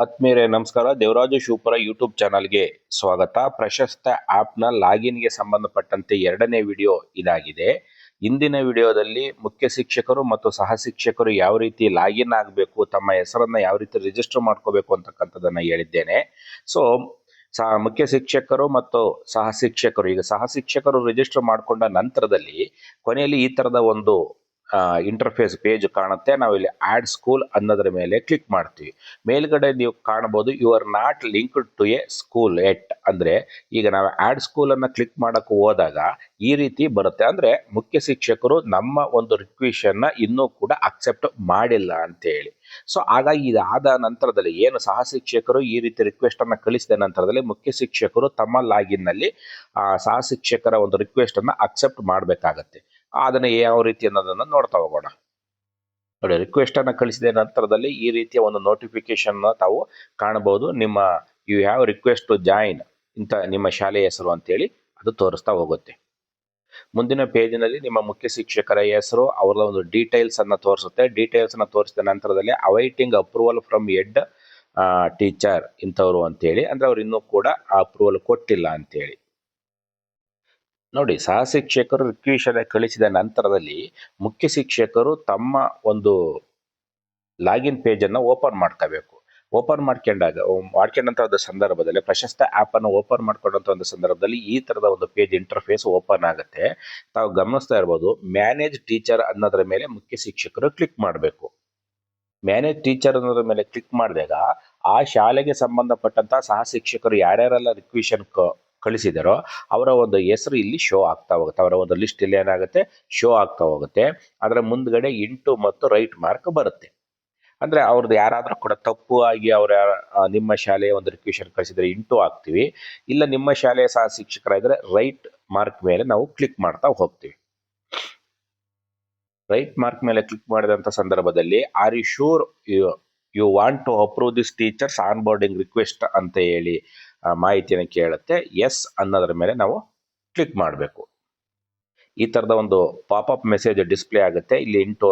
ಆತ್ಮೀಯರೇ ನಮಸ್ಕಾರ. ದೇವರಾಜು ಶಿವಪುರ ಯೂಟ್ಯೂಬ್ ಚಾನಲ್ಗೆ ಸ್ವಾಗತ. ಪ್ರಶಸ್ತ ಆಪ್ನ ಲಾಗಿನ್ಗೆ ಸಂಬಂಧಪಟ್ಟಂತೆ ಎರಡನೇ ವಿಡಿಯೋ ಇದಾಗಿದೆ. ಇಂದಿನ ವಿಡಿಯೋದಲ್ಲಿ ಮುಖ್ಯ ಶಿಕ್ಷಕರು ಮತ್ತು ಸಹ ಶಿಕ್ಷಕರು ಯಾವ ರೀತಿ ಲಾಗಿನ್ ಆಗಬೇಕು, ತಮ್ಮ ಹೆಸರನ್ನ ಯಾವ ರೀತಿ ರಿಜಿಸ್ಟರ್ ಮಾಡ್ಕೋಬೇಕು ಅಂತಕ್ಕಂಥದ್ದನ್ನ ಹೇಳಿದ್ದೇನೆ. ಸೊ ಮುಖ್ಯ ಶಿಕ್ಷಕರು ಮತ್ತು ಸಹ ಶಿಕ್ಷಕರು, ಈಗ ಸಹ ಶಿಕ್ಷಕರು ರಿಜಿಸ್ಟರ್ ಮಾಡಿಕೊಂಡ ನಂತರದಲ್ಲಿ ಕೊನೆಯಲ್ಲಿ ಈ ತರದ ಒಂದು ಇಂಟರ್ಫೇಸ್ ಪೇಜ್ ಕಾಣುತ್ತೆ. ನಾವು ಇಲ್ಲಿ ಆಡ್ ಸ್ಕೂಲ್ ಅನ್ನೋದ್ರ ಮೇಲೆ ಕ್ಲಿಕ್ ಮಾಡ್ತೀವಿ. ಮೇಲ್ಗಡೆ ನೀವು ಕಾಣಬಹುದು you are not linked to a school at. ಅಂದ್ರೆ ಈಗ ನಾವು ಆಡ್ ಸ್ಕೂಲ್ ಅನ್ನ ಕ್ಲಿಕ್ ಮಾಡಕ್ಕೆ ಹೋದಾಗ ಈ ರೀತಿ ಬರುತ್ತೆ. ಅಂದ್ರೆ ಮುಖ್ಯ ಶಿಕ್ಷಕರು ನಮ್ಮ ಒಂದು ರಿಕ್ವೆಷನ್ ನ ಇನ್ನೂ ಕೂಡ ಅಕ್ಸೆಪ್ಟ್ ಮಾಡಿಲ್ಲ ಅಂತ ಹೇಳಿ. ಸೊ ಹಾಗಾಗಿ ಇದಾದ ನಂತರದಲ್ಲಿ ಏನು ಸಹ ಶಿಕ್ಷಕರು ಈ ರೀತಿ ರಿಕ್ವೆಸ್ಟ್ ಅನ್ನ ಕಳಿಸಿದ ನಂತರದಲ್ಲಿ ಮುಖ್ಯ ಶಿಕ್ಷಕರು ತಮ್ಮ ಲಾಗಿನ್ ನಲ್ಲಿ ಸಹ ಶಿಕ್ಷಕರ ಒಂದು ರಿಕ್ವೆಸ್ಟ್ ಅನ್ನ ಅಕ್ಸೆಪ್ಟ್ ಮಾಡಬೇಕಾಗತ್ತೆ. ಅದನ್ನ ಯಾವ ರೀತಿ ಅನ್ನೋದನ್ನ ನೋಡ್ತಾ ಹೋಗೋಣ. ನೋಡಿ, ರಿಕ್ವೆಸ್ಟ್ ಅನ್ನ ಕಳಿಸಿದ ನಂತರದಲ್ಲಿ ಈ ರೀತಿಯ ಒಂದು ನೋಟಿಫಿಕೇಶನ್ ತಾವು ಕಾಣಬಹುದು. ನಿಮ್ಮ you have request to join ಇಂತ ನಿಮ್ಮ ಶಾಲೆಯ ಹೆಸರು ಅಂತೇಳಿ ಅದು ತೋರಿಸ್ತಾ ಹೋಗುತ್ತೆ. ಮುಂದಿನ ಪೇಜಿನಲ್ಲಿ ನಿಮ್ಮ ಮುಖ್ಯ ಶಿಕ್ಷಕರ ಹೆಸರು, ಅವರ ಒಂದು ಡೀಟೇಲ್ಸ್ ಅನ್ನ ತೋರಿಸುತ್ತೆ. ಡೀಟೇಲ್ಸ್ ಅನ್ನ ತೋರಿಸಿದ ನಂತರದಲ್ಲಿ awaiting approval from head teacher ಇಂಥವ್ರು ಅಂತೇಳಿ, ಅಂದ್ರೆ ಅವ್ರು ಇನ್ನೂ ಕೂಡ ಆ ಅಪ್ರೂವಲ್ ಕೊಟ್ಟಿಲ್ಲ ಅಂತೇಳಿ. ನೋಡಿ, ಸಹ ಶಿಕ್ಷಕರು ರಿಕ್ವೆಷನ್ ಕಳಿಸಿದ ನಂತರದಲ್ಲಿ ಮುಖ್ಯ ಶಿಕ್ಷಕರು ತಮ್ಮ ಒಂದು ಲಾಗಿನ್ ಪೇಜ್ ಅನ್ನ ಓಪನ್ ಮಾಡ್ಕೋಬೇಕು. ಓಪನ್ ಮಾಡ್ಕೊಂಡಂತ ಸಂದರ್ಭದಲ್ಲಿ ಪ್ರಶಸ್ತ ಆಪ್ ಅನ್ನು ಓಪನ್ ಮಾಡ್ಕೊಂಡಂತ ಒಂದು ಸಂದರ್ಭದಲ್ಲಿ ಈ ತರದ ಒಂದು ಪೇಜ್ ಇಂಟರ್ಫೇಸ್ ಓಪನ್ ಆಗುತ್ತೆ. ತಾವು ಗಮನಿಸ್ತಾ ಇರಬಹುದು, ಮ್ಯಾನೇಜ್ ಟೀಚರ್ ಅನ್ನೋದ್ರ ಮೇಲೆ ಮುಖ್ಯ ಶಿಕ್ಷಕರು ಕ್ಲಿಕ್ ಮಾಡಬೇಕು. ಮ್ಯಾನೇಜ್ ಟೀಚರ್ ಅನ್ನೋದ್ರ ಮೇಲೆ ಕ್ಲಿಕ್ ಮಾಡಿದಾಗ ಆ ಶಾಲೆಗೆ ಸಂಬಂಧಪಟ್ಟಂತ ಸಹ ಶಿಕ್ಷಕರು ಯಾರ್ಯಾರೆಲ್ಲ ರಿಕ್ವೆಷನ್ ಕಳಿಸಿದಾರೋ ಅವರ ಒಂದು ಹೆಸರು ಇಲ್ಲಿ ಶೋ ಆಗ್ತಾ ಹೋಗುತ್ತೆ. ಅವರ ಒಂದು ಲಿಸ್ಟ್ ಇಲ್ಲಿ ಏನಾಗುತ್ತೆ, ಶೋ ಆಗ್ತಾ ಹೋಗುತ್ತೆ. ಅದರ ಮುಂದ್ಗಡೆ ಇಂಟು ಮತ್ತು ರೈಟ್ ಮಾರ್ಕ್ ಬರುತ್ತೆ. ಅಂದ್ರೆ ಅವ್ರದ್ದು ಯಾರಾದ್ರೂ ಕೂಡ ತಪ್ಪು ಆಗಿ ಅವ್ರ ನಿಮ್ಮ ಶಾಲೆಯ ಒಂದು ರಿಕ್ವೆಷನ್ ಕಳಿಸಿದ್ರೆ ಇಂಟು ಹಾಕ್ತಿವಿ. ಇಲ್ಲ ನಿಮ್ಮ ಶಾಲೆಯ ಸಹ ಶಿಕ್ಷಕರಾಗಿದ್ರೆ ರೈಟ್ ಮಾರ್ಕ್ ಮೇಲೆ ನಾವು ಕ್ಲಿಕ್ ಮಾಡ್ತಾ ಹೋಗ್ತೀವಿ. ರೈಟ್ ಮಾರ್ಕ್ ಮೇಲೆ ಕ್ಲಿಕ್ ಮಾಡಿದಂತ ಸಂದರ್ಭದಲ್ಲಿ are you sure you want to approve this teachers onboarding request ಅಂತ ಹೇಳಿ ಮಾಹಿತಿಯನ್ನು ಕೇಳುತ್ತೆ. ಎಸ್ ಅನ್ನೋದ್ರ ಮೇಲೆ ನಾವು ಕ್ಲಿಕ್ ಮಾಡಬೇಕು. ಈ ತರದ ಒಂದು ಪಾಪ್ಅಪ್ ಮೆಸೇಜ್ ಡಿಸ್ಪ್ಲೇ ಆಗುತ್ತೆ. ಇಲ್ಲಿ ಇಂಟು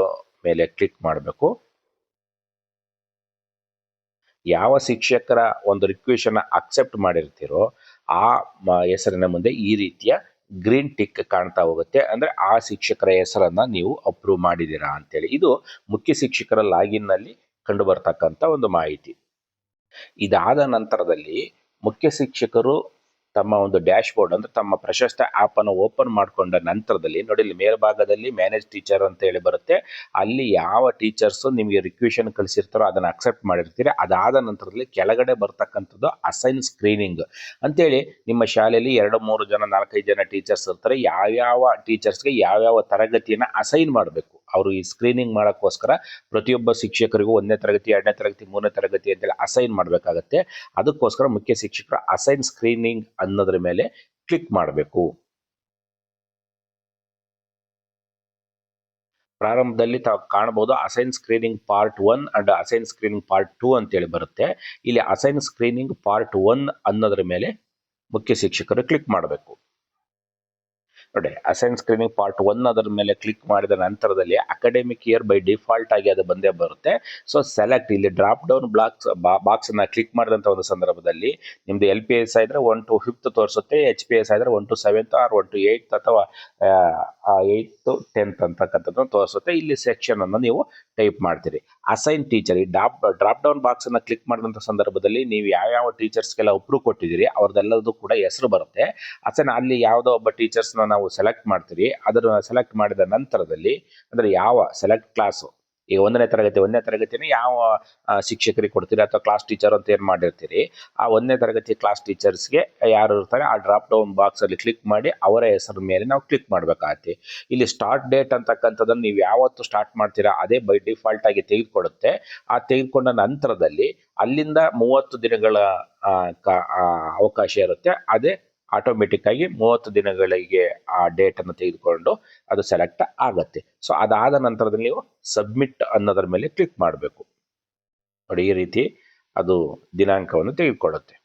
ಮೇಲೆ ಕ್ಲಿಕ್ ಮಾಡಬೇಕು. ಯಾವ ಶಿಕ್ಷಕರ ಒಂದು ರಿಕ್ವೆಷನ್ ಅಕ್ಸೆಪ್ಟ್ ಮಾಡಿರ್ತೀರೋ ಆ ಹೆಸರಿನ ಮುಂದೆ ಈ ರೀತಿಯ ಗ್ರೀನ್ ಟಿಕ್ ಕಾಣ್ತಾ ಹೋಗುತ್ತೆ. ಅಂದ್ರೆ ಆ ಶಿಕ್ಷಕರ ಹೆಸರನ್ನ ನೀವು ಅಪ್ರೂವ್ ಮಾಡಿದ್ದೀರಾ ಅಂತೇಳಿ. ಇದು ಮುಖ್ಯ ಶಿಕ್ಷಕರ ಲಾಗಿನ್ ನಲ್ಲಿ ಕಂಡು ಬರ್ತಕ್ಕಂಥ ಒಂದು ಮಾಹಿತಿ. ಇದಾದ ನಂತರದಲ್ಲಿ ಮುಖ್ಯ ಶಿಕ್ಷಕರು ತಮ್ಮ ಒಂದು ಡ್ಯಾಶ್ ಬೋರ್ಡ್ ಅಂದ್ರೆ ತಮ್ಮ ಪ್ರಶಸ್ತ ಆಪ್ ಅನ್ನು ಓಪನ್ ಮಾಡಿಕೊಂಡ ನಂತರದಲ್ಲಿ ನೋಡಿ, ಇಲ್ಲಿ ಮೇಲ್ಭಾಗದಲ್ಲಿ ಮ್ಯಾನೇಜ್ ಟೀಚರ್ ಅಂತ ಹೇಳಿ ಬರುತ್ತೆ. ಅಲ್ಲಿ ಯಾವ ಟೀಚರ್ಸ್ ನಿಮಗೆ ರಿಕ್ವೆಷನ್ ಕಳಿಸಿರ್ತಾರೋ ಅದನ್ನ ಅಕ್ಸೆಪ್ಟ್ ಮಾಡಿರ್ತೀರಿ. ಅದಾದ ನಂತರದಲ್ಲಿ ಕೆಳಗಡೆ ಬರ್ತಕ್ಕಂಥದ್ದು ಅಸೈನ್ ಸ್ಕ್ರೀನಿಂಗ್ ಅಂತೇಳಿ, ನಿಮ್ಮ ಶಾಲೆಯಲ್ಲಿ 2-3 ಜನ 4-5 ಜನ ಟೀಚರ್ಸ್ ಇರ್ತಾರೆ. ಯಾವ್ಯಾವ ಟೀಚರ್ಸ್ಗೆ ಯಾವ್ಯಾವ ತರಗತಿಯನ್ನ ಅಸೈನ್ ಮಾಡಬೇಕು ಅವರು ಈ ಸ್ಕ್ರೀನಿಂಗ್ ಮಾಡೋಕ್ಕೋಸ್ಕರ ಪ್ರತಿಯೊಬ್ಬ ಶಿಕ್ಷಕರಿಗೂ 1ನೇ ತರಗತಿ 2ನೇ ತರಗತಿ 3ನೇ ತರಗತಿ ಅಂತೇಳಿ ಅಸೈನ್ ಮಾಡಬೇಕಾಗತ್ತೆ. ಅದಕ್ಕೋಸ್ಕರ ಮುಖ್ಯ ಶಿಕ್ಷಕರು ಅಸೈನ್ ಸ್ಕ್ರೀನಿಂಗ್ ಅನ್ನೋದ್ರ ಮೇಲೆ ಕ್ಲಿಕ್ ಮಾಡಬೇಕು. ಪ್ರಾರಂಭದಲ್ಲಿ ತಾವು ಕಾಣಬಹುದು assign screening part 1 and assign screening part 2 ಅಂತೇಳಿ ಬರುತ್ತೆ. ಇಲ್ಲಿ ಅಸೈನ್ ಸ್ಕ್ರೀನಿಂಗ್ ಪಾರ್ಟ್ 1 ಅನ್ನೋದ್ರ ಮೇಲೆ ಮುಖ್ಯ ಶಿಕ್ಷಕರು ಕ್ಲಿಕ್ ಮಾಡಬೇಕು. ನೋಡಿ, ಅಸೈನ್ ಸ್ಕ್ರೀನಿಂಗ್ ಪಾರ್ಟ್ 1 ಅದರ ಮೇಲೆ ಕ್ಲಿಕ್ ಮಾಡಿದ ನಂತರದಲ್ಲಿ ಅಕಾಡೆಮಿಕ್ ಇಯರ್ ಬೈ ಡಿಫಾಲ್ಟ್ ಆಗಿ ಅದು ಬಂದೇ ಬರುತ್ತೆ. ಸೊ ಸೆಲೆಕ್ಟ್, ಇಲ್ಲಿ ಡ್ರಾಪ್ ಡೌನ್ ಬಾಕ್ಸ್ ಅನ್ನ ಕ್ಲಿಕ್ ಮಾಡಿದಂತ ಒಂದು ಸಂದರ್ಭದಲ್ಲಿ ನಿಮ್ದು LPS ಇದ್ರೆ 1 to 5th ತೋರಿಸುತ್ತೆ, HPS ಇದ್ರೆ 1 to 7th R 1 to 8th ಅಥವಾ 8th to 10th ಅಂತಕ್ಕಂಥದ್ದು ತೋರಿಸುತ್ತೆ. ಇಲ್ಲಿ ಸೆಕ್ಷನ್ ಅನ್ನು ನೀವು ಟೈಪ್ ಮಾಡ್ತೀರಿ. ಅಸೈನ್ ಟೀಚರ್, ಈ ಡ್ರಾಪ್ ಡೌನ್ ಬಾಕ್ಸ್ ಅನ್ನ ಕ್ಲಿಕ್ ಮಾಡಿದಂತ ಸಂದರ್ಭದಲ್ಲಿ ನೀವು ಯಾವ ಟೀಚರ್ಸ್ಗೆಲ್ಲ ಅಪ್ರೂವ್ ಕೊಟ್ಟಿದ್ದೀರಿ ಅವ್ರದ್ದೆಲ್ಲದೂ ಕೂಡ ಹೆಸರು ಬರುತ್ತೆ. ಅಸೈನ್ ಅಲ್ಲಿ ಯಾವುದೋ ಒಬ್ಬ ಟೀಚರ್ಸ್ ನಾವು ಸೆಲೆಕ್ಟ್ ಮಾಡ್ತೀರಿ. ಅದನ್ನ ಸೆಲೆಕ್ಟ್ ಮಾಡಿದ ನಂತರದಲ್ಲಿ ಅಂದ್ರೆ ಯಾವ ಸೆಲೆಕ್ಟ್ ಕ್ಲಾಸ್, ಈಗ 1ನೇ ತರಗತಿನ ಯಾವ ಶಿಕ್ಷಕರಿಗೆ ಕೊಡ್ತೀರಿ ಅಥವಾ ಕ್ಲಾಸ್ ಟೀಚರ್ ಅಂತ ಏನ್ ಮಾಡಿರ್ತೀರಿ, ಆ 1ನೇ ತರಗತಿ ಕ್ಲಾಸ್ ಟೀಚರ್ಸ್ಗೆ ಯಾರು ಇರ್ತಾರೆ ಆ ಡ್ರಾಪ್ ಡೌನ್ ಬಾಕ್ಸ್ ಅಲ್ಲಿ ಕ್ಲಿಕ್ ಮಾಡಿ ಅವರ ಹೆಸರ ಮೇಲೆ ನಾವು ಕ್ಲಿಕ್ ಮಾಡ್ಬೇಕಾಗತ್ತೆ. ಇಲ್ಲಿ ಸ್ಟಾರ್ಟ್ ಡೇಟ್ ಅಂತಕ್ಕಂಥದ್ದನ್ನು ನೀವು ಯಾವತ್ತು ಸ್ಟಾರ್ಟ್ ಮಾಡ್ತೀರಾ ಅದೇ ಬೈ ಡಿಫಾಲ್ಟ್ ಆಗಿ ತೆಗೆದುಕೊಡುತ್ತೆ. ಆ ತೆಗೆದುಕೊಂಡ ನಂತರದಲ್ಲಿ ಅಲ್ಲಿಂದ 30 ದಿನಗಳ ಅವಕಾಶ ಇರುತ್ತೆ. ಅದೇ ಆಟೋಮೆಟಿಕ್ ಆಗಿ 30 ದಿನಗಳಿಗೆ ಆ ಡೇಟ್ ಅನ್ನು ತೆಗೆದುಕೊಂಡು ಅದು ಸೆಲೆಕ್ಟ್ ಆಗುತ್ತೆ. ಸೊ ಅದಾದ ನಂತರದಲ್ಲಿ ನೀವು ಸಬ್ಮಿಟ್ ಅನ್ನೋದ್ರ ಮೇಲೆ ಕ್ಲಿಕ್ ಮಾಡಬೇಕು. ನೋಡಿ, ಈ ರೀತಿ ಅದು ದಿನಾಂಕವನ್ನು ತೆಗೆದುಕೊಳ್ಳುತ್ತೆ.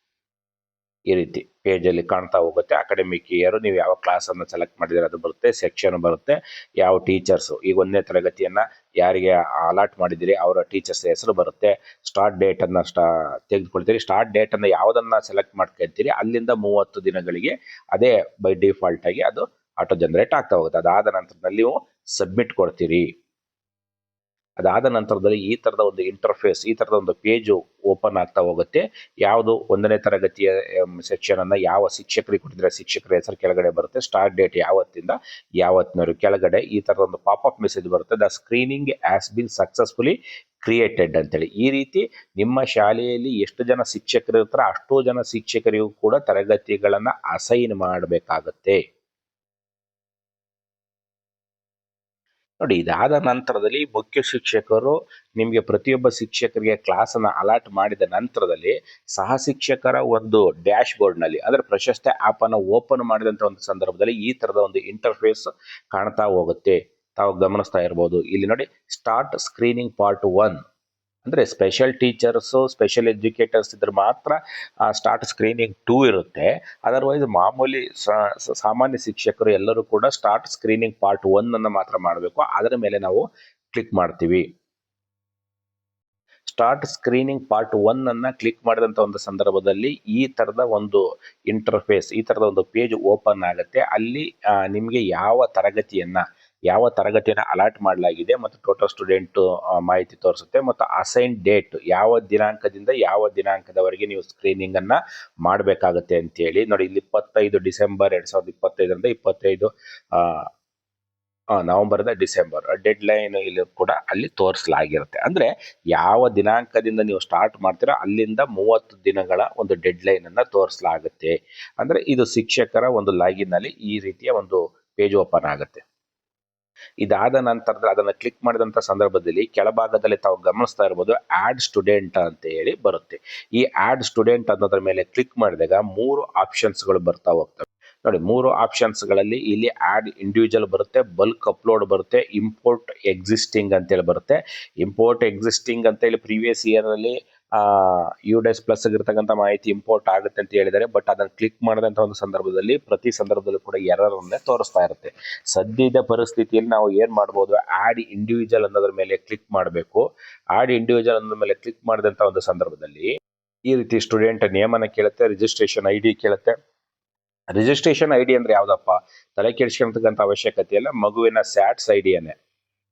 ಈ ರೀತಿ ಪೇಜಲ್ಲಿ ಕಾಣ್ತಾ ಹೋಗುತ್ತೆ. ಅಕಾಡೆಮಿಕ್ ಇಯರ್, ನೀವು ಯಾವ ಕ್ಲಾಸನ್ನು ಸೆಲೆಕ್ಟ್ ಮಾಡಿದ್ರೆ ಅದು ಬರುತ್ತೆ, ಸೆಕ್ಷನ್ ಬರುತ್ತೆ, ಯಾವ ಟೀಚರ್ಸು, ಈಗ 1ನೇ ತರಗತಿಯನ್ನು ಯಾರಿಗೆ ಅಲಾಟ್ ಮಾಡಿದಿರಿ ಅವರ ಟೀಚರ್ಸ್ ಹೆಸರು ಬರುತ್ತೆ. ಸ್ಟಾರ್ಟ್ ಡೇಟನ್ನು ತೆಗೆದುಕೊಳ್ತೀರಿ. ಸ್ಟಾರ್ಟ್ ಡೇಟನ್ನು ಯಾವುದನ್ನು ಸೆಲೆಕ್ಟ್ ಮಾಡ್ಕೊಳ್ತೀರಿ ಅಲ್ಲಿಂದ 30 ದಿನಗಳಿಗೆ ಅದೇ ಬೈ ಡಿಫಾಲ್ಟ್ ಆಗಿ ಅದು ಆಟೋ ಜನರೇಟ್ ಆಗ್ತಾ ಹೋಗುತ್ತೆ. ಅದಾದ ನಂತರದಲ್ಲಿ ನೀವು ಸಬ್ಮಿಟ್ ಕೊಡ್ತೀರಿ. ಅದಾದ ನಂತರದಲ್ಲಿ ಈ ಥರದ ಒಂದು ಇಂಟರ್ಫೇಸ್, ಈ ಥರದ ಒಂದು ಪೇಜು ಓಪನ್ ಆಗ್ತಾ ಹೋಗುತ್ತೆ. ಯಾವುದು 1ನೇ ತರಗತಿಯ ಸೆಕ್ಷನನ್ನು ಯಾವ ಶಿಕ್ಷಕರಿಗೆ ಕೊಟ್ಟಿದ್ರೆ ಶಿಕ್ಷಕರ ಹೆಸರು ಕೆಳಗಡೆ ಬರುತ್ತೆ. ಸ್ಟಾರ್ಟ್ ಡೇಟ್ ಯಾವತ್ತಿಂದ ಯಾವತ್ತಿನವರೆಗೆ ಕೆಳಗಡೆ ಈ ಥರದ ಒಂದು ಪಾಪಪ್ ಮೆಸೇಜ್ ಬರುತ್ತೆ. The screening has been successfully created ಅಂತೇಳಿ. ಈ ರೀತಿ ನಿಮ್ಮ ಶಾಲೆಯಲ್ಲಿ ಎಷ್ಟು ಜನ ಶಿಕ್ಷಕರು ಇರ್ತಾರೆ ಅಷ್ಟೋ ಜನ ಶಿಕ್ಷಕರಿಗೂ ಕೂಡ ತರಗತಿಗಳನ್ನು ಅಸೈನ್ ಮಾಡಬೇಕಾಗತ್ತೆ. ನೋಡಿ, ಇದಾದ ನಂತರದಲ್ಲಿ ಮುಖ್ಯ ಶಿಕ್ಷಕರು ನಿಮಗೆ ಪ್ರತಿಯೊಬ್ಬ ಶಿಕ್ಷಕರಿಗೆ ಕ್ಲಾಸನ್ನು ಅಲಾಟ್ ಮಾಡಿದ ನಂತರದಲ್ಲಿ ಸಹ ಶಿಕ್ಷಕರ ಒಂದು ಡ್ಯಾಶ್ ಬೋರ್ಡ್ನಲ್ಲಿ ಅಂದರೆ ಪ್ರಶಸ್ತಿ ಆ್ಯಪನ್ನು ಓಪನ್ ಮಾಡಿದಂಥ ಒಂದು ಸಂದರ್ಭದಲ್ಲಿ ಈ ಥರದ ಒಂದು ಇಂಟರ್ಫೇಸ್ ಕಾಣ್ತಾ ಹೋಗುತ್ತೆ. ತಾವು ಗಮನಿಸ್ತಾ ಇರ್ಬೋದು. ಇಲ್ಲಿ ನೋಡಿ, ಸ್ಟಾರ್ಟ್ ಸ್ಕ್ರೀನಿಂಗ್ ಪಾರ್ಟ್ 1 ಅಂದರೆ ಸ್ಪೆಷಲ್ ಟೀಚರ್ಸು, ಸ್ಪೆಷಲ್ ಎಜುಕೇಟರ್ಸ್ ಇದ್ರೆ ಮಾತ್ರ ಸ್ಟಾರ್ಟ್ ಸ್ಕ್ರೀನಿಂಗ್ 2 ಇರುತ್ತೆ. ಅದರ್ವೈಸ್ ಮಾಮೂಲಿ ಸಾಮಾನ್ಯ ಶಿಕ್ಷಕರು ಎಲ್ಲರೂ ಕೂಡ ಸ್ಟಾರ್ಟ್ ಸ್ಕ್ರೀನಿಂಗ್ ಪಾರ್ಟ್ 1 ಅನ್ನು ಮಾತ್ರ ಮಾಡಬೇಕು. ಅದರ ಮೇಲೆ ನಾವು ಕ್ಲಿಕ್ ಮಾಡ್ತೀವಿ. ಸ್ಟಾರ್ಟ್ ಸ್ಕ್ರೀನಿಂಗ್ ಪಾರ್ಟ್ 1 ಅನ್ನು ಕ್ಲಿಕ್ ಮಾಡಿದಂಥ ಒಂದು ಸಂದರ್ಭದಲ್ಲಿ ಈ ಥರದ ಒಂದು ಇಂಟರ್ಫೇಸ್, ಈ ಥರದ ಒಂದು ಪೇಜ್ ಓಪನ್ ಆಗುತ್ತೆ. ಅಲ್ಲಿ ನಿಮಗೆ ಯಾವ ತರಗತಿಯನ್ನು ಅಲಾಟ್ ಮಾಡಲಾಗಿದೆ ಮತ್ತು ಟೋಟಲ್ ಸ್ಟೂಡೆಂಟ್ ಮಾಹಿತಿ ತೋರಿಸುತ್ತೆ ಮತ್ತು ಅಸೈನ್ ಡೇಟ್ ಯಾವ ದಿನಾಂಕದಿಂದ ಯಾವ ದಿನಾಂಕದವರೆಗೆ ನೀವು ಸ್ಕ್ರೀನಿಂಗನ್ನು ಮಾಡಬೇಕಾಗುತ್ತೆ ಅಂತೇಳಿ. ನೋಡಿ, ಇಲ್ಲಿ 25 ಡಿಸೆಂಬರ್ 2025 25 ನವೆಂಬರ್ದ ಡಿಸೆಂಬರ್ ಡೆಡ್ ಲೈನ್ ಇಲ್ಲಿ ಕೂಡ ಅಲ್ಲಿ ತೋರಿಸಲಾಗಿರುತ್ತೆ. ಅಂದರೆ ಯಾವ ದಿನಾಂಕದಿಂದ ನೀವು ಸ್ಟಾರ್ಟ್ ಮಾಡ್ತೀರೋ ಅಲ್ಲಿಂದ 30 ದಿನಗಳ ಒಂದು ಡೆಡ್ ಲೈನನ್ನು ತೋರಿಸಲಾಗುತ್ತೆ. ಅಂದರೆ ಇದು ಶಿಕ್ಷಕರ ಒಂದು ಲಾಗಿನ್ನಲ್ಲಿ ಈ ರೀತಿಯ ಒಂದು ಪೇಜ್ ಓಪನ್ ಆಗುತ್ತೆ. ಇದಾದ ನಂತರದಲ್ಲಿ ಅದನ್ನು ಕ್ಲಿಕ್ ಮಾಡಿದಂಥ ಸಂದರ್ಭದಲ್ಲಿ ಕೆಳಭಾಗದಲ್ಲಿ ತಾವು ಗಮನಿಸ್ತಾ ಇರ್ಬೋದು, ಆ್ಯಡ್ ಸ್ಟೂಡೆಂಟ್ ಅಂತ ಹೇಳಿ ಬರುತ್ತೆ. ಈ ಆ್ಯಡ್ ಸ್ಟೂಡೆಂಟ್ ಅನ್ನೋದ್ರ ಮೇಲೆ ಕ್ಲಿಕ್ ಮಾಡಿದಾಗ 3 ಆಪ್ಷನ್ಸ್ಗಳು ಬರ್ತಾ ಹೋಗ್ತವೆ. ನೋಡಿ, 3 ಆಪ್ಷನ್ಸ್ಗಳಲ್ಲಿ ಇಲ್ಲಿ ಆ್ಯಡ್ ಇಂಡಿವಿಜುವಲ್ ಬರುತ್ತೆ, ಬಲ್ಕ್ ಅಪ್ಲೋಡ್ ಬರುತ್ತೆ, ಇಂಪೋರ್ಟ್ ಎಕ್ಸಿಸ್ಟಿಂಗ್ ಅಂತೇಳಿ ಬರುತ್ತೆ. ಇಂಪೋರ್ಟ್ ಎಕ್ಸಿಸ್ಟಿಂಗ್ ಅಂತೇಳಿ ಪ್ರೀವಿಯಸ್ ಇಯರಲ್ಲಿ UDES ಪ್ಲಸ್ ಇರ್ತಕ್ಕಂಥ ಮಾಹಿತಿ ಇಂಪೋರ್ಟ್ ಆಗುತ್ತೆ ಅಂತ ಹೇಳಿದ್ದಾರೆ. ಬಟ್ ಅದನ್ನು ಕ್ಲಿಕ್ ಮಾಡಿದಂಥ ಒಂದು ಸಂದರ್ಭದಲ್ಲಿ ಪ್ರತಿ ಸಂದರ್ಭದಲ್ಲೂ ಕೂಡ ಎರರನ್ನೇ ತೋರಿಸ್ತಾ ಇರುತ್ತೆ. ಸದ್ಯದ ಪರಿಸ್ಥಿತಿಯಲ್ಲಿ ನಾವು ಏನು ಮಾಡ್ಬೋದು, ಆ್ಯಡ್ ಇಂಡಿವಿಜುವಲ್ ಅನ್ನೋದ್ರ ಮೇಲೆ ಕ್ಲಿಕ್ ಮಾಡಬೇಕು. ಆ್ಯಡ್ ಇಂಡಿವಿಜುವಲ್ ಅನ್ನೋದ್ರ ಮೇಲೆ ಕ್ಲಿಕ್ ಮಾಡಿದಂಥ ಒಂದು ಸಂದರ್ಭದಲ್ಲಿ ಈ ರೀತಿ ಸ್ಟೂಡೆಂಟ್ ನೇಮನ್ನು ಕೇಳುತ್ತೆ, ರಿಜಿಸ್ಟ್ರೇಷನ್ ID ಕೇಳುತ್ತೆ. ರಿಜಿಸ್ಟ್ರೇಷನ್ ID ಅಂದರೆ ಯಾವುದಪ್ಪ, ತಲೆ ಕೆಡಿಸ್ಕೊಳ್ತಕ್ಕಂಥ ಅವಶ್ಯಕತೆ ಇಲ್ಲ. ಮಗುವಿನ ಸ್ಯಾಟ್ಸ್ ಐಡಿಯನ್ನೇ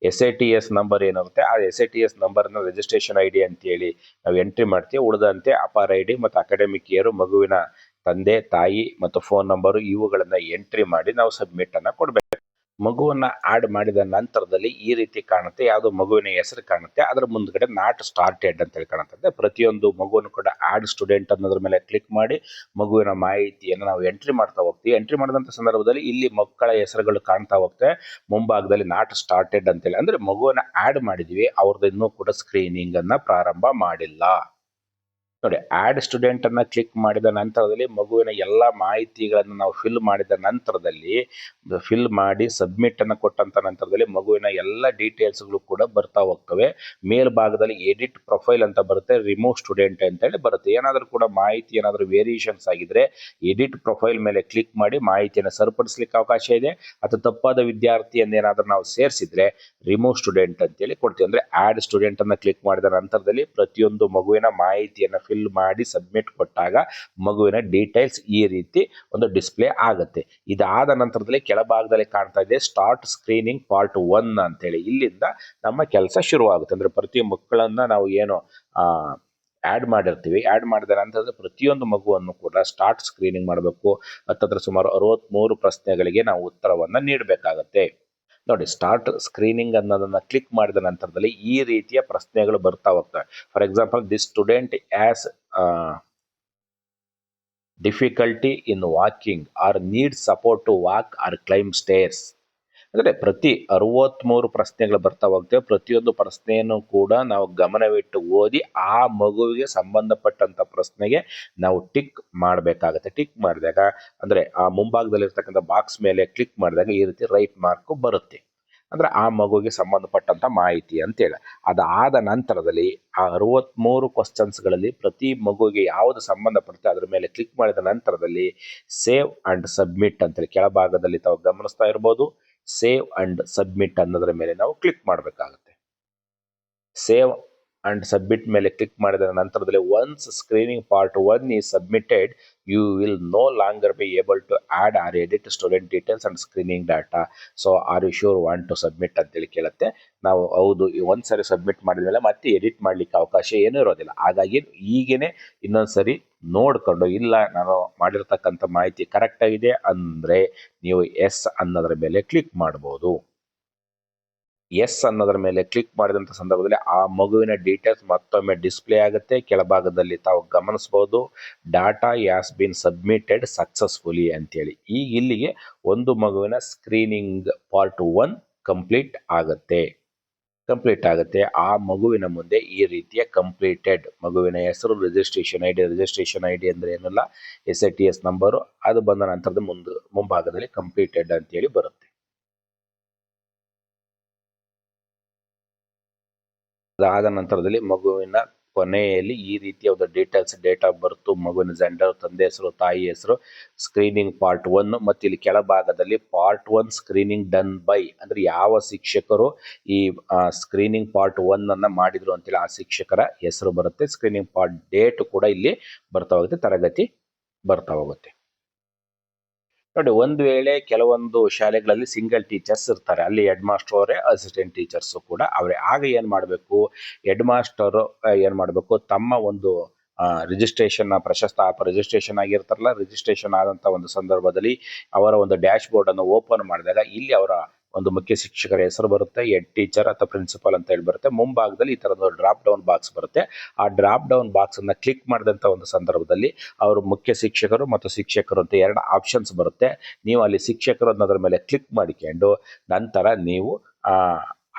SATS ನಂಬರ್ ಏನಿರುತ್ತೆ ಆ SATS ನಂಬರ್ನ ರಿಜಿಸ್ಟ್ರೇಷನ್ ID ಅಂತೇಳಿ ನಾವು ಎಂಟ್ರಿ ಮಾಡ್ತೀವಿ. ಉಳಿದಂತೆ ಅಪಾರ್ ID ಮತ್ತು ಅಕಾಡೆಮಿಕ್ ಇಯರ್, ಮಗುವಿನ ತಂದೆ ತಾಯಿ ಮತ್ತು ಫೋನ್ ನಂಬರು ಇವುಗಳನ್ನು ಎಂಟ್ರಿ ಮಾಡಿ ನಾವು ಸಬ್ಮಿಟನ್ನು ಕೊಡಬೇಕು. ಮಗುವನ್ನು ಆ್ಯಡ್ ಮಾಡಿದ ನಂತರದಲ್ಲಿ ಈ ರೀತಿ ಕಾಣುತ್ತೆ. ಯಾವುದೋ ಮಗುವಿನ ಹೆಸರು ಕಾಣುತ್ತೆ, ಅದರ ಮುಂದ್ಗಡೆ ನಾಟ್ ಸ್ಟಾರ್ಟೆಡ್ ಅಂತೇಳಿ ಕಾಣುತ್ತೆ. ಪ್ರತಿಯೊಂದು ಮಗುವನ್ನು ಕೂಡ ಆ್ಯಡ್ ಸ್ಟೂಡೆಂಟ್ ಅನ್ನೋದ್ರ ಮೇಲೆ ಕ್ಲಿಕ್ ಮಾಡಿ ಮಗುವಿನ ಮಾಹಿತಿಯನ್ನು ನಾವು ಎಂಟ್ರಿ ಮಾಡ್ತಾ ಹೋಗ್ತೀವಿ. ಎಂಟ್ರಿ ಮಾಡಿದಂಥ ಸಂದರ್ಭದಲ್ಲಿ ಇಲ್ಲಿ ಮಕ್ಕಳ ಹೆಸರುಗಳು ಕಾಣ್ತಾ ಹೋಗ್ತವೆ. ಮುಂಭಾಗದಲ್ಲಿ ನಾಟ್ ಸ್ಟಾರ್ಟೆಡ್ ಅಂತೇಳಿ, ಅಂದರೆ ಮಗುವನ್ನು ಆ್ಯಡ್ ಮಾಡಿದ್ವಿ, ಅವ್ರದ್ದು ಇನ್ನೂ ಕೂಡ ಸ್ಕ್ರೀನಿಂಗನ್ನು ಪ್ರಾರಂಭ ಮಾಡಿಲ್ಲ. ನೋಡಿ, ಆ್ಯಡ್ ಸ್ಟೂಡೆಂಟನ್ನು ಕ್ಲಿಕ್ ಮಾಡಿದ ನಂತರದಲ್ಲಿ ಮಗುವಿನ ಎಲ್ಲ ಮಾಹಿತಿಗಳನ್ನು ನಾವು ಫಿಲ್ ಮಾಡಿದ ನಂತರದಲ್ಲಿ ಫಿಲ್ ಮಾಡಿ ಸಬ್ಮಿಟನ್ನು ಕೊಟ್ಟಂಥ ನಂತರದಲ್ಲಿ ಮಗುವಿನ ಎಲ್ಲ ಡೀಟೇಲ್ಸ್ಗಳು ಕೂಡ ಬರ್ತಾ ಹೋಗ್ತವೆ. ಮೇಲ್ಭಾಗದಲ್ಲಿ ಎಡಿಟ್ ಪ್ರೊಫೈಲ್ ಅಂತ ಬರುತ್ತೆ, ರಿಮೂವ್ ಸ್ಟೂಡೆಂಟ್ ಅಂತೇಳಿ ಬರುತ್ತೆ. ಏನಾದರೂ ಕೂಡ ಮಾಹಿತಿ ಏನಾದರೂ ವೇರಿಯೇಷನ್ಸ್ ಆಗಿದ್ರೆ ಎಡಿಟ್ ಪ್ರೊಫೈಲ್ ಮೇಲೆ ಕ್ಲಿಕ್ ಮಾಡಿ ಮಾಹಿತಿಯನ್ನು ಸರಿಪಡಿಸ್ಲಿಕ್ಕೆ ಅವಕಾಶ ಇದೆ. ಅಥವಾ ತಪ್ಪಾದ ವಿದ್ಯಾರ್ಥಿಯನ್ನು ಏನಾದರೂ ನಾವು ಸೇರಿಸಿದ್ರೆ ರಿಮೂವ್ ಸ್ಟೂಡೆಂಟ್ ಅಂತೇಳಿ ಕೊಡ್ತೀವಿ. ಅಂದರೆ ಆ್ಯಡ್ ಸ್ಟೂಡೆಂಟನ್ನು ಕ್ಲಿಕ್ ಮಾಡಿದ ನಂತರದಲ್ಲಿ ಪ್ರತಿಯೊಂದು ಮಗುವಿನ ಮಾಹಿತಿಯನ್ನು ಫಿಲ್ ಮಾಡಿ ಸಬ್ಮಿಟ್ ಕೊಟ್ಟಾಗ ಮಗುವಿನ ಡೀಟೇಲ್ಸ್ ಈ ರೀತಿ ಒಂದು ಡಿಸ್ಪ್ಲೇ ಆಗುತ್ತೆ. ಇದಾದ ನಂತರದಲ್ಲಿ ಕೆಳಭಾಗದಲ್ಲಿ ಕಾಣ್ತಾ ಇದೆ ಸ್ಟಾರ್ಟ್ ಸ್ಕ್ರೀನಿಂಗ್ ಪಾರ್ಟ್ 1 ಅಂತೇಳಿ. ಇಲ್ಲಿಂದ ನಮ್ಮ ಕೆಲಸ ಶುರುವಾಗುತ್ತೆ. ಅಂದರೆ ಪ್ರತಿ ಮಕ್ಕಳನ್ನ ನಾವು ಏನು ಆ್ಯಡ್ ಮಾಡಿರ್ತೀವಿ, ಆ್ಯಡ್ ಮಾಡಿದ ನಂತರದ ಪ್ರತಿಯೊಂದು ಮಗುವನ್ನು ಕೂಡ ಸ್ಟಾರ್ಟ್ ಸ್ಕ್ರೀನಿಂಗ್ ಮಾಡಬೇಕು. ಹತ್ತತ್ರ ಸುಮಾರು 63 ಪ್ರಶ್ನೆಗಳಿಗೆ ನಾವು ಉತ್ತರವನ್ನು ನೀಡಬೇಕಾಗತ್ತೆ. ನೋಡಿ, ಸ್ಟಾರ್ಟ್ ಸ್ಕ್ರೀನಿಂಗ್ ಅನ್ನೋದನ್ನು ಕ್ಲಿಕ್ ಮಾಡಿದ ನಂತರದಲ್ಲಿ ಈ ರೀತಿಯ ಪ್ರಶ್ನೆಗಳು ಬರ್ತಾ ಹೋಗ್ತವೆ. For example, this student has difficulty in walking or need support to walk or climb stairs. ಅಂದರೆ ಪ್ರತಿ 63 ಪ್ರಶ್ನೆಗಳು ಬರ್ತಾ ಹೋಗ್ತೇವೆ. ಪ್ರತಿಯೊಂದು ಪ್ರಶ್ನೆಯನ್ನು ಕೂಡ ನಾವು ಗಮನವಿಟ್ಟು ಓದಿ ಆ ಮಗುವಿಗೆ ಸಂಬಂಧಪಟ್ಟಂಥ ಪ್ರಶ್ನೆಗೆ ನಾವು ಟಿಕ್ ಮಾಡಬೇಕಾಗತ್ತೆ. ಟಿಕ್ ಮಾಡಿದಾಗ ಅಂದರೆ ಆ ಮುಂಭಾಗದಲ್ಲಿರ್ತಕ್ಕಂಥ ಬಾಕ್ಸ್ ಮೇಲೆ ಕ್ಲಿಕ್ ಮಾಡಿದಾಗ ಈ ರೀತಿ ರೈಟ್ ಮಾರ್ಕ್ ಬರುತ್ತೆ. ಅಂದರೆ ಆ ಮಗುವಿಗೆ ಸಂಬಂಧಪಟ್ಟಂಥ ಮಾಹಿತಿ ಅಂತೇಳಿ. ಅದಾದ ನಂತರದಲ್ಲಿ ಆ 63 ಕ್ವಶನ್ಸ್ಗಳಲ್ಲಿ ಪ್ರತಿ ಮಗುವಿಗೆ ಯಾವುದು ಸಂಬಂಧಪಡುತ್ತೆ ಅದರ ಮೇಲೆ ಕ್ಲಿಕ್ ಮಾಡಿದ ನಂತರದಲ್ಲಿ ಸೇವ್ ಆ್ಯಂಡ್ ಸಬ್ಮಿಟ್ ಅಂತೇಳಿ ಕೆಳಭಾಗದಲ್ಲಿ ತಾವು ಗಮನಿಸ್ತಾ ಇರ್ಬೋದು. ಸೇವ್ ಆ್ಯಂಡ್ ಸಬ್ಮಿಟ್ ಅನ್ನೋದ್ರ ಮೇಲೆ ನಾವು ಕ್ಲಿಕ್ ಮಾಡಬೇಕಾಗುತ್ತೆ. ಸೇವ್ ಅಂಡ್ ಸಬ್ಮಿಟ್ ಮೇಲೆ ಕ್ಲಿಕ್ ಮಾಡಿದ ನಂತರದಲ್ಲಿ once screening part 1 is submitted you will no longer be able to add or edit student details and screening data. So are you sure want to submit ಅಂತೇಳಿ ಕೇಳುತ್ತೆ. ನಾವು ಹೌದು, ಒಂದು ಸರಿ submit ಮಾಡಿದ್ಮೇಲೆ ಮತ್ತೆ ಎಡಿಟ್ ಮಾಡಲಿಕ್ಕೆ ಅವಕಾಶ ಏನೂ ಇರೋದಿಲ್ಲ. ಹಾಗಾಗಿ ಈಗೇನೆ ಇನ್ನೊಂದು ಸರಿ ನೋಡಿಕೊಂಡು ಇಲ್ಲ ನಾನು ಮಾಡಿರ್ತಕ್ಕಂಥ ಮಾಹಿತಿ ಕರೆಕ್ಟಾಗಿದೆ ಅಂದರೆ ನೀವು ಎಸ್ ಅನ್ನೋದ್ರ ಮೇಲೆ ಕ್ಲಿಕ್ ಮಾಡ್ಬೋದು. ಎಸ್ ಅನ್ನೋದ್ರ ಮೇಲೆ ಕ್ಲಿಕ್ ಮಾಡಿದಂಥ ಸಂದರ್ಭದಲ್ಲಿ ಆ ಮಗುವಿನ ಡೀಟೇಲ್ಸ್ ಮತ್ತೊಮ್ಮೆ ಡಿಸ್ಪ್ಲೇ ಆಗುತ್ತೆ. ಕೆಳಭಾಗದಲ್ಲಿ ತಾವು ಗಮನಿಸ್ಬೋದು data has been submitted successfully ಅಂತೇಳಿ. ಈಗ ಇಲ್ಲಿಗೆ ಒಂದು ಮಗುವಿನ ಸ್ಕ್ರೀನಿಂಗ್ ಪಾರ್ಟ್ 1 ಕಂಪ್ಲೀಟ್ ಆಗುತ್ತೆ. ಆ ಮಗುವಿನ ಮುಂದೆ ಈ ರೀತಿಯ ಕಂಪ್ಲೀಟೆಡ್ ಮಗುವಿನ ಹೆಸರು, ರಿಜಿಸ್ಟ್ರೇಷನ್ ಐ ಡಿ ಅಂದರೆ ಏನಲ್ಲ, SITS ನಂಬರು, ಅದು ಬಂದ ನಂತರದ ಮುಂಭಾಗದಲ್ಲಿ ಕಂಪ್ಲೀಟೆಡ್ ಅಂತೇಳಿ ಬರುತ್ತೆ. ಅದಾದ ನಂತರದಲ್ಲಿ ಮಗುವಿನ ಕೊನೆಯಲ್ಲಿ ಈ ರೀತಿಯ ಒಂದು ಡೀಟೇಲ್ಸ್, ಡೇಟ್ ಆಫ್ ಬರ್ತ್, ಮಗುವಿನ ಜೆಂಡರ್, ತಂದೆ ಹೆಸರು, ತಾಯಿ ಹೆಸರು, ಸ್ಕ್ರೀನಿಂಗ್ ಪಾರ್ಟ್ 1 ಮತ್ತು ಇಲ್ಲಿ ಕೆಳಭಾಗದಲ್ಲಿ ಪಾರ್ಟ್ 1 ಸ್ಕ್ರೀನಿಂಗ್ ಡನ್ ಬೈ ಅಂದರೆ ಯಾವ ಶಿಕ್ಷಕರು ಈ ಸ್ಕ್ರೀನಿಂಗ್ ಪಾರ್ಟ್ 1 ಅನ್ನ ಮಾಡಿದ್ರು ಅಂತೇಳಿ ಆ ಶಿಕ್ಷಕರ ಹೆಸರು ಬರುತ್ತೆ. ಸ್ಕ್ರೀನಿಂಗ್ ಪಾರ್ಟ್ ಡೇಟ್ ಕೂಡ ಇಲ್ಲಿ ಬರ್ತಾ ಹೋಗುತ್ತೆ, ತರಗತಿ ಬರ್ತಾ ಹೋಗುತ್ತೆ. ನೋಡಿ, ಒಂದು ವೇಳೆ ಕೆಲವೊಂದು ಶಾಲೆಗಳಲ್ಲಿ ಸಿಂಗಲ್ ಟೀಚರ್ಸ್ ಇರ್ತಾರೆ, ಅಲ್ಲಿ ಹೆಡ್ ಮಾಸ್ಟರ್ ಅವರೇ, ಅಸಿಸ್ಟೆಂಟ್ ಟೀಚರ್ಸು ಕೂಡ ಅವರೇ. ಆಗ ಏನು ಮಾಡಬೇಕು, ಹೆಡ್ ಮಾಸ್ಟರು ಏನು ಮಾಡಬೇಕು, ತಮ್ಮ ಒಂದು ರಿಜಿಸ್ಟ್ರೇಷನ್ ರಿಜಿಸ್ಟ್ರೇಷನ್ ಆಗಿರ್ತಾರಲ್ಲ, ರಿಜಿಸ್ಟ್ರೇಷನ್ ಆದಂಥ ಒಂದು ಸಂದರ್ಭದಲ್ಲಿ ಅವರ ಒಂದು ಡ್ಯಾಶ್ ಬೋರ್ಡನ್ನು ಓಪನ್ ಮಾಡಿದಾಗ ಇಲ್ಲಿ ಅವರ ಒಂದು ಮುಖ್ಯ ಶಿಕ್ಷಕರ ಹೆಸರು ಬರುತ್ತೆ, ಹೆಡ್ ಟೀಚರ್ ಅಥವಾ ಪ್ರಿನ್ಸಿಪಲ್ ಅಂತ ಹೇಳಿ ಬರುತ್ತೆ. ಮುಂಭಾಗದಲ್ಲಿ ಈ ಥರದ ಡ್ರಾಪ್ ಡೌನ್ ಬಾಕ್ಸ್ ಬರುತ್ತೆ. ಆ ಡ್ರಾಪ್ ಡೌನ್ ಬಾಕ್ಸ್ ಅನ್ನ ಕ್ಲಿಕ್ ಮಾಡಿದಂಥ ಒಂದು ಸಂದರ್ಭದಲ್ಲಿ ಅವರು ಮುಖ್ಯ ಶಿಕ್ಷಕರು ಮತ್ತು ಶಿಕ್ಷಕರು ಅಂತ 2 ಆಪ್ಷನ್ಸ್ ಬರುತ್ತೆ. ನೀವು ಅಲ್ಲಿ ಶಿಕ್ಷಕರು ಅನ್ನೋದ್ರ ಮೇಲೆ ಕ್ಲಿಕ್ ಮಾಡಿಕೊಂಡು ನಂತರ ನೀವು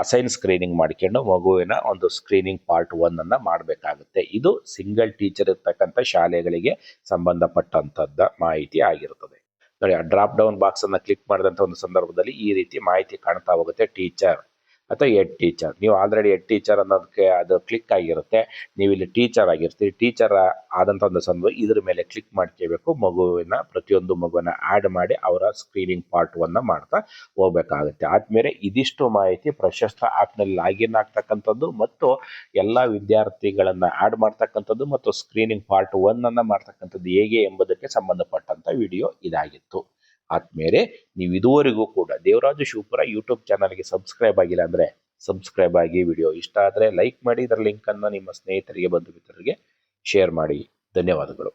ಅಸೈನ್ ಸ್ಕ್ರೀನಿಂಗ್ ಮಾಡಿಕೊಂಡು ಮಗುವಿನ ಒಂದು ಸ್ಕ್ರೀನಿಂಗ್ ಪಾರ್ಟ್ 1 ಅನ್ನ ಮಾಡಬೇಕಾಗುತ್ತೆ. ಇದು ಸಿಂಗಲ್ ಟೀಚರ್ ಇರ್ತಕ್ಕಂಥ ಶಾಲೆಗಳಿಗೆ ಸಂಬಂಧಪಟ್ಟಂಥದ್ದು ಮಾಹಿತಿ ಆಗಿರುತ್ತದೆ. ನೋಡಿ, ಆ ಡ್ರಾಪ್ ಡೌನ್ ಬಾಕ್ಸ್ ಅನ್ನ ಕ್ಲಿಕ್ ಮಾಡಿದಂಥ ಒಂದು ಸಂದರ್ಭದಲ್ಲಿ ಈ ರೀತಿ ಮಾಹಿತಿ ಕಾಣ್ತಾ ಹೋಗುತ್ತೆ. ಟೀಚರ್ ಅಥವಾ ಹೆಡ್ ಟೀಚರ್, ನೀವು ಆಲ್ರೆಡಿ ಹೆಡ್ ಟೀಚರ್ ಅನ್ನೋದಕ್ಕೆ ಅದು ಕ್ಲಿಕ್ ಆಗಿರುತ್ತೆ. ನೀವು ಇಲ್ಲಿ ಟೀಚರ್ ಆಗಿರ್ತೀರಿ. ಟೀಚರ್ ಆದಂಥ ಒಂದು ಸಂದರ್ಭ ಇದ್ರ ಮೇಲೆ ಕ್ಲಿಕ್ ಮಾಡ್ಕೋಬೇಕು. ಪ್ರತಿಯೊಂದು ಮಗುವನ್ನ ಆ್ಯಡ್ ಮಾಡಿ ಅವರ ಸ್ಕ್ರೀನಿಂಗ್ ಪಾರ್ಟ್ 1 ಮಾಡ್ತಾ ಹೋಗ್ಬೇಕಾಗುತ್ತೆ. ಆದ್ಮೇಲೆ ಇದಿಷ್ಟು ಮಾಹಿತಿ ಪ್ರಶಸ್ತ ಆ್ಯಪ್ನಲ್ಲಿ ಲಾಗಿನ್ ಆಗ್ತಕ್ಕಂಥದ್ದು ಮತ್ತು ಎಲ್ಲ ವಿದ್ಯಾರ್ಥಿಗಳನ್ನ ಆ್ಯಡ್ ಮಾಡ್ತಕ್ಕಂಥದ್ದು ಮತ್ತು ಸ್ಕ್ರೀನಿಂಗ್ ಪಾರ್ಟ್ 1 ಅನ್ನ ಮಾಡ್ತಕ್ಕಂಥದ್ದು ಹೇಗೆ ಎಂಬುದಕ್ಕೆ ಸಂಬಂಧಪಟ್ಟಂಥ ವಿಡಿಯೋ ಇದಾಗಿತ್ತು. ಆದ್ಮೇಲೆ ನೀವು ಇದುವರೆಗೂ ಕೂಡ ದೇವರಾಜು ಶಿವಪುರ ಯೂಟ್ಯೂಬ್ ಚಾನಲ್ಗೆ ಸಬ್ಸ್ಕ್ರೈಬ್ ಆಗಿಲ್ಲ ಅಂದರೆ ಸಬ್ಸ್ಕ್ರೈಬ್ ಆಗಿ. ವಿಡಿಯೋ ಇಷ್ಟ ಆದರೆ ಲೈಕ್ ಮಾಡಿ, ಇದರ ಲಿಂಕನ್ನು ನಿಮ್ಮ ಸ್ನೇಹಿತರಿಗೆ, ಬಂಧು ಮಿತ್ರರಿಗೆ ಶೇರ್ ಮಾಡಿ. ಧನ್ಯವಾದಗಳು.